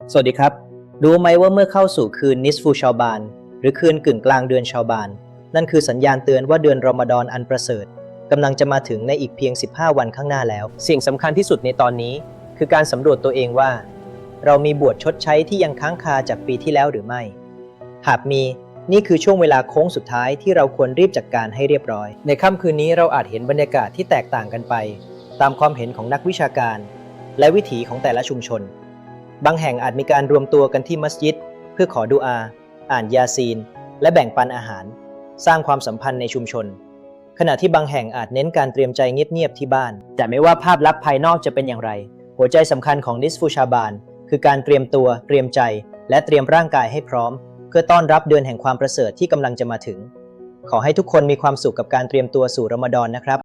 สวัสดีครับรู้ไหมว่าเมื่อเข้าสู่คืนนิสฟูชาวบานหรือคืนกึ่งกลางเดือนชาวบานนั่นคือสัญญาณเตือนว่าเดือนรอมฎอนอันประเสริฐกำลังจะมาถึงในอีกเพียง15วันข้างหน้าแล้วสิ่งสำคัญที่สุดในตอนนี้คือการสำรวจตัวเองว่าเรามีบวชชดใช้ที่ยังค้างคาจากปีที่แล้วหรือไม่หากมีนี่คือช่วงเวลาโค้งสุดท้ายที่เราควรรีบจัดการให้เรียบร้อยในค่ำคืนนี้เราอาจเห็นบรรยากาศที่แตกต่างกันไปตามความเห็นของนักวิชาการและวิถีของแต่ละชุมชนบางแห่งอาจมีการรวมตัวกันที่มัสยิดเพื่อขอดุอาอ่านยาซีนและแบ่งปันอาหารสร้างความสัมพันธ์ในชุมชนขณะที่บางแห่งอาจเน้นการเตรียมใจเงียบๆที่บ้านแต่ไม่ว่าภาพลักษณ์ภายนอกจะเป็นอย่างไรหัวใจสำคัญของนิสฟูชาบานคือการเตรียมตัวเตรียมใจและเตรียมร่างกายให้พร้อมเพื่อต้อนรับเดือนแห่งความประเสริฐที่กำลังจะมาถึงขอให้ทุกคนมีความสุขกับการเตรียมตัวสู่รอมฎอนนะครับ